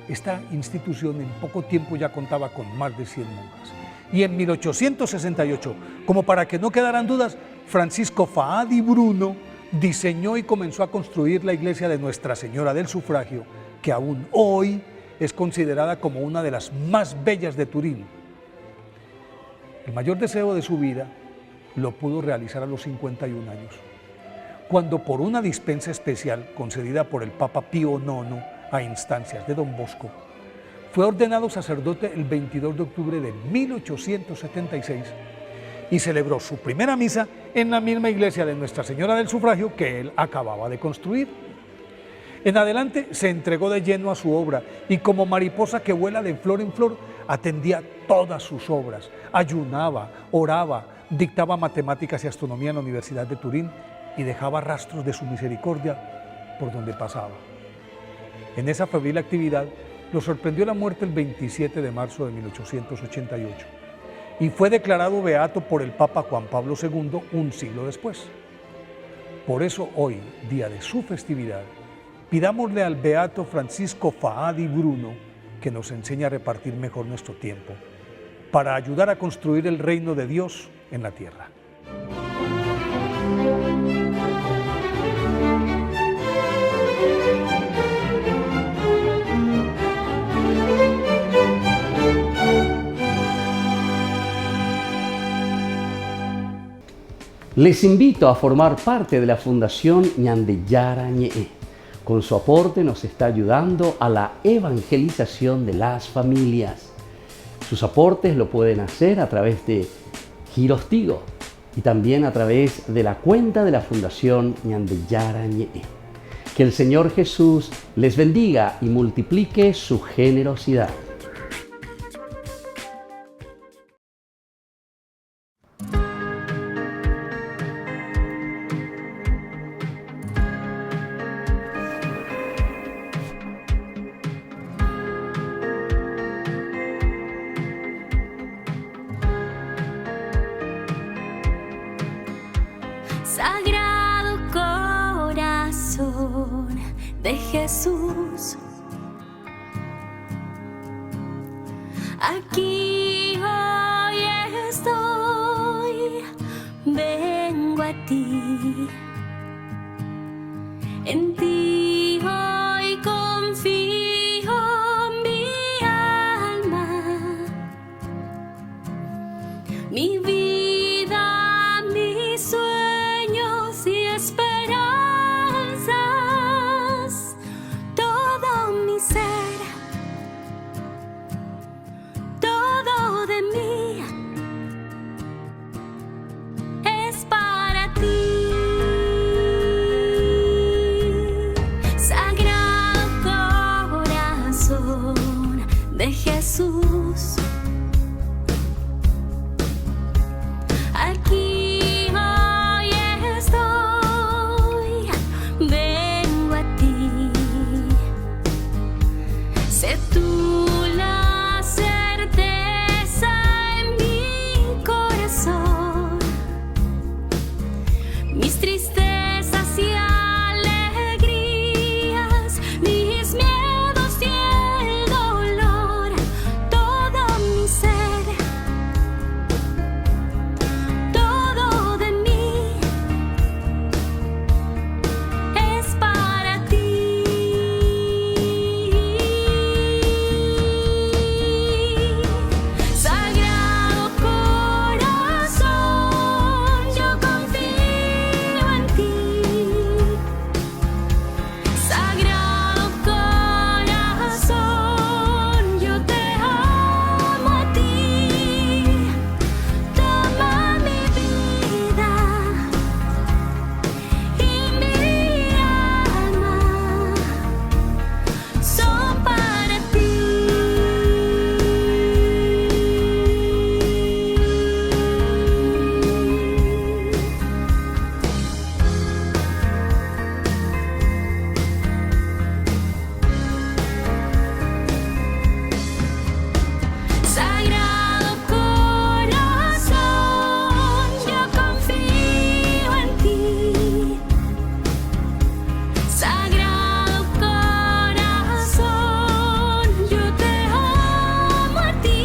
Esta institución en poco tiempo ya contaba con más de 100 monjas. Y en 1868, como para que no quedaran dudas, Francisco Faa di Bruno diseñó y comenzó a construir la iglesia de Nuestra Señora del Sufragio, que aún hoy es considerada como una de las más bellas de Turín. El mayor deseo de su vida lo pudo realizar a los 51 años, cuando por una dispensa especial concedida por el Papa Pío IX a instancias de don Bosco, fue ordenado sacerdote el 22 de octubre de 1876 y celebró su primera misa en la misma iglesia de Nuestra Señora del Sufragio que él acababa de construir. En adelante se entregó de lleno a su obra y como mariposa que vuela de flor en flor, atendía todas sus obras, ayunaba, oraba, dictaba matemáticas y astronomía en la Universidad de Turín y dejaba rastros de su misericordia por donde pasaba. En esa febril actividad lo sorprendió la muerte el 27 de marzo de 1888 y fue declarado beato por el Papa Juan Pablo II un siglo después. Por eso hoy, día de su festividad, pidámosle al beato Francisco Faa di Bruno que nos enseñe a repartir mejor nuestro tiempo para ayudar a construir el reino de Dios en la tierra. Les invito a formar parte de la Fundación Ñandeyara Ñe'e. Con su aporte nos está ayudando a la evangelización de las familias. Sus aportes lo pueden hacer a través de Giros Tigo y también a través de la cuenta de la Fundación Ñandeyara Ñe'e. Que el Señor Jesús les bendiga y multiplique su generosidad. Sagrado corazón de Jesús, aquí hoy estoy, vengo a ti, en ti hoy confío mi alma, mi vida. mis tristezas y alegrías, mis miedos y el dolor, todo mi ser, todo de mí es para ti. Sagrado corazón, yo confío en ti. Sagrado corazón, yo te amo a ti. Toma mi vida y mi alma, son para ti. Sagrado corazón, yo confío en ti. Sagrado corazón, yo te amo a ti.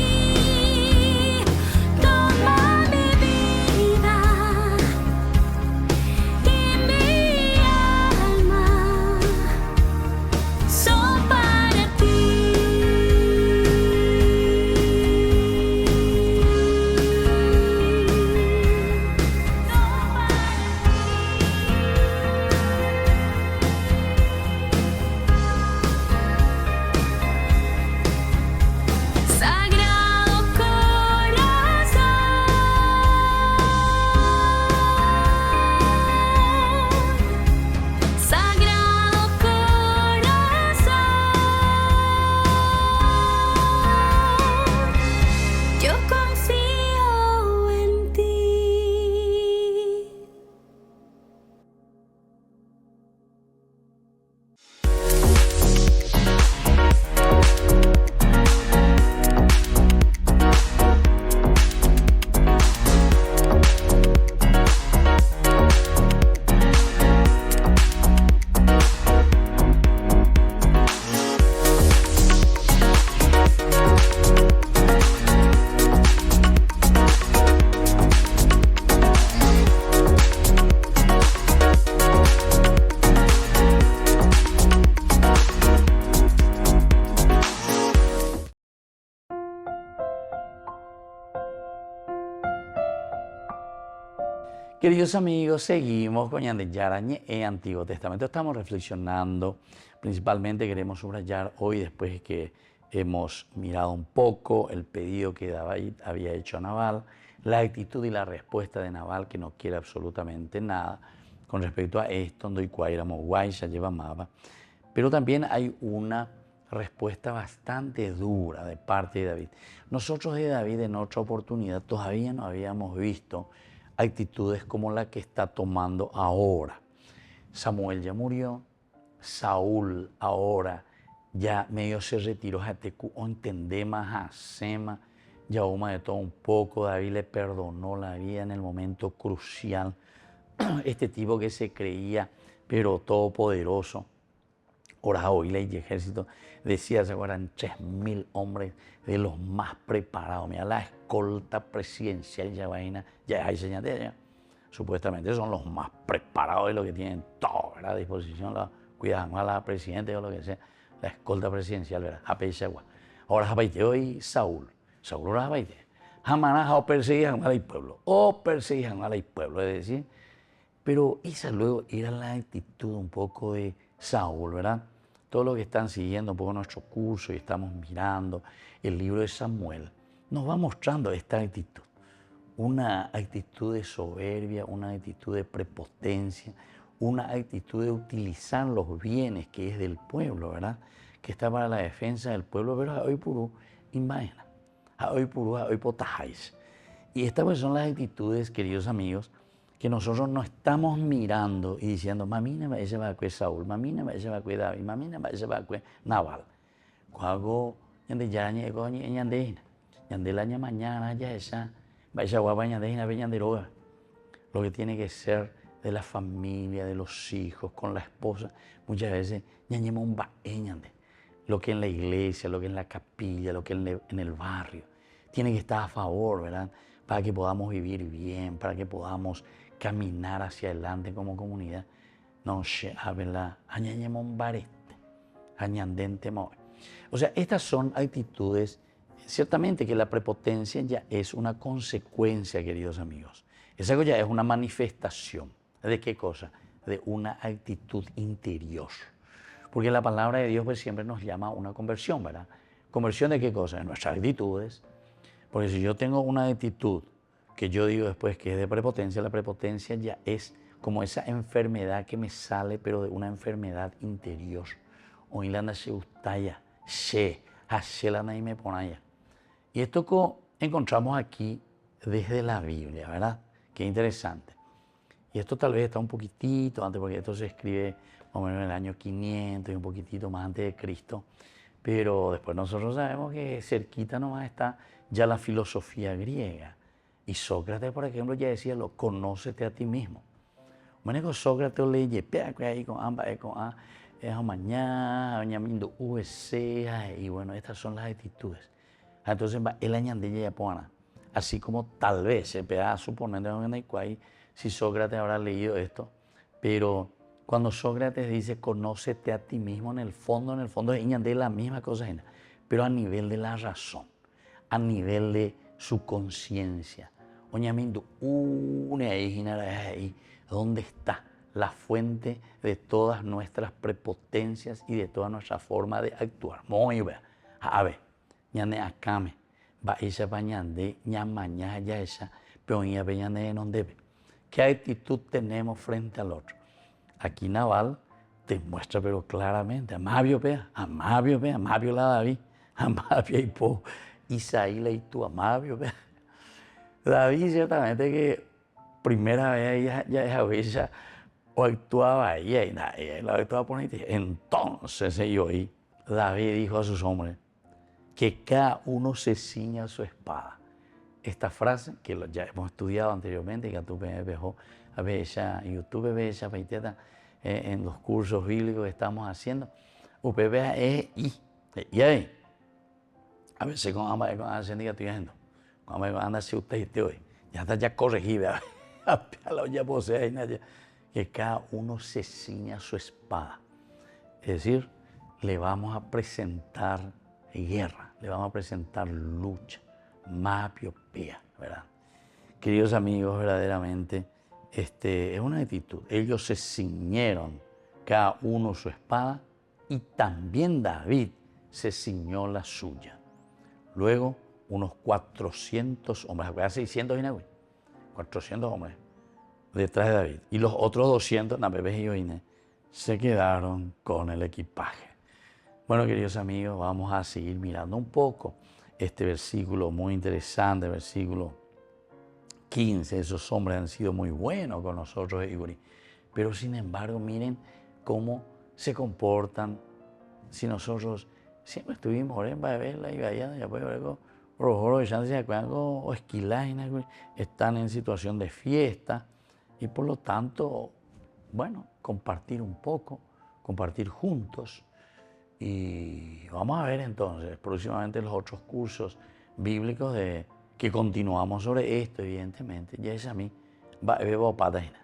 Toma mi vida y mi alma, son para ti. Sagrado corazón, sagrado corazón, yo confío en ti. Queridos amigos, seguimos con Ñandeyarañe en Antiguo Testamento. Estamos reflexionando, principalmente queremos subrayar hoy, después de que hemos mirado un poco el pedido que David había hecho a Nabal, la actitud y la respuesta de Nabal, que no quiere absolutamente nada con respecto a esto, donde éramos guay, ya llevaba. Pero también hay una respuesta bastante dura de parte de David. Nosotros de David en otra oportunidad todavía no habíamos visto actitudes como la que está tomando ahora. Samuel ya murió, Saúl ahora ya medio se retiró, o entendé más a Sema, ya de todo un poco. David le perdonó la vida en el momento crucial. Este tipo que se creía, pero todopoderoso, oraba y el ejército, decía, se acuerdan, 3.000 hombres de los más preparados. Mira, la escolta presidencial ya vaina, ya hay señal de ella. Supuestamente son los más preparados y los que tienen todo, ¿verdad? A disposición, cuidaban a la presidenta o lo que sea, la escolta presidencial, ¿verdad? Ahora japaite hoy Saúl ahora japaite. Jamás o perseguían al pueblo, es decir, pero esa luego era la actitud un poco de Saúl, ¿verdad? Todos los que están siguiendo un poco nuestro curso y estamos mirando el libro de Samuel, nos va mostrando esta actitud. Una actitud de soberbia, una actitud de prepotencia, una actitud de utilizar los bienes que es del pueblo, ¿verdad? Que está para la defensa del pueblo, pero hoy puro imagina, hoy potajáis. Y estas pues son las actitudes, queridos amigos, que nosotros no estamos mirando y diciendo, mamina me va a Saúl, mamina me va a David, mamina me va a Nabal. Cuando ñandeyarañe coñe ñandeina, mañana ya esa, va esa guapa ñandeina ve ñanderoga. Lo que tiene que ser de la familia, de los hijos, con la esposa, muchas veces ñañemos un baeñande. Lo que en la iglesia, lo que en la capilla, lo que en el barrio, tiene que estar a favor, ¿verdad? Para que podamos vivir bien, para que podamos caminar hacia adelante como comunidad. No se habla, añañemos un barete, añandente mo. O sea, estas son actitudes, ciertamente que la prepotencia ya es una consecuencia, queridos amigos. Esa ya es una manifestación. ¿De qué cosa? De una actitud interior. Porque la palabra de Dios pues siempre nos llama a una conversión, ¿verdad? ¿Conversión de qué cosa? De nuestras actitudes. Porque si yo tengo una actitud que yo digo después que es de prepotencia, la prepotencia ya es como esa enfermedad que me sale, pero de una enfermedad interior. O ilana se ustaya, se, hashelana y me ponaya. Y esto encontramos aquí desde la Biblia, ¿verdad? Qué interesante. Y esto tal vez está un poquitito antes, porque esto se escribe más o menos en el año 500 y un poquitito más antes de Cristo. Pero después nosotros sabemos que cerquita nomás está ya la filosofía griega. Y Sócrates, por ejemplo, ya decía, conócete a ti mismo. Bueno, Sócrates le dice, ahí con ambas, con A, mañana, ñamindo, y bueno, estas son las actitudes. Entonces, el añandilla ya pone, así como tal vez se pueda suponer si Sócrates habrá leído esto, pero cuando Sócrates dice conócete a ti mismo, en el fondo es ñandé la misma cosa, pero a nivel de la razón, a nivel de su conciencia. Oñamindo, ¿dónde está la fuente de todas nuestras prepotencias y de toda nuestra forma de actuar? Muy bien. A ver, ñane acame, va esa pañande, ñamaña ya esa, pero ya peñande no debe. ¿Qué actitud tenemos frente al otro? Aquí Naval te muestra pero claramente, amabio la David, amabio y po, Isaí y tú, amabio pea. David ciertamente que primera vez ella o actuaba ahí, y la actuaba por ahí. Entonces David dijo a sus hombres que cada uno se ciña su espada. Esta frase, que ya hemos estudiado anteriormente, que tú dejó a ver ella, YouTube ve ella, en los cursos bíblicos que estamos haciendo, UPB es y ahí. A veces con ambas ascendidas estoy haciendo. Cuando anda si usted hoy, ya está ya corregida. Ya posee que cada uno se ciña su espada. Es decir, le vamos a presentar guerra, le vamos a presentar lucha, mapiopía, ¿verdad? Queridos amigos, verdaderamente, es una actitud. Ellos se ciñeron cada uno su espada y también David se ciñó la suya. Luego, unos 400 hombres, casi 600 y 400 hombres detrás de David. Y los otros 200, se quedaron con el equipaje. Bueno, queridos amigos, vamos a seguir mirando un poco este versículo muy interesante, versículo 15. Esos hombres han sido muy buenos con nosotros, pero sin embargo, miren cómo se comportan. Si nosotros siempre estuvimos en Babela y Bayana, ya puede ver o esquilaina, están en situación de fiesta y por lo tanto, bueno, compartir un poco, compartir juntos. Y vamos a ver entonces próximamente los otros cursos bíblicos que continuamos sobre esto, evidentemente. Ya es a mí, bebo patena.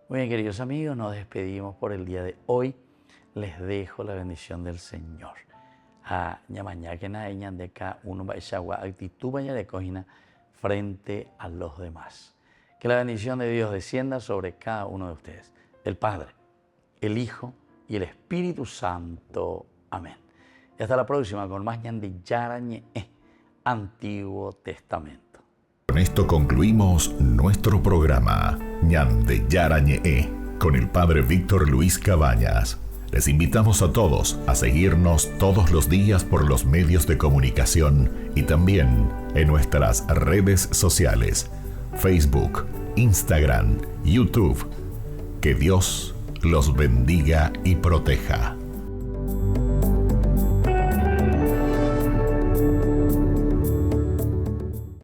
Muy bien, queridos amigos, nos despedimos por el día de hoy. Les dejo la bendición del Señor. A ñamañá que na de cada uno va esa actitud vaya de cojina frente a los demás. Que la bendición de Dios descienda sobre cada uno de ustedes. El Padre, el Hijo y el Espíritu Santo. Amén. Y hasta la próxima con más ñandillara ñe, Antiguo Testamento. Con esto concluimos nuestro programa ñandillara ñe, con el Padre Víctor Luis Cabañas. Les invitamos a todos a seguirnos todos los días por los medios de comunicación y también en nuestras redes sociales, Facebook, Instagram, YouTube. Que Dios los bendiga y proteja.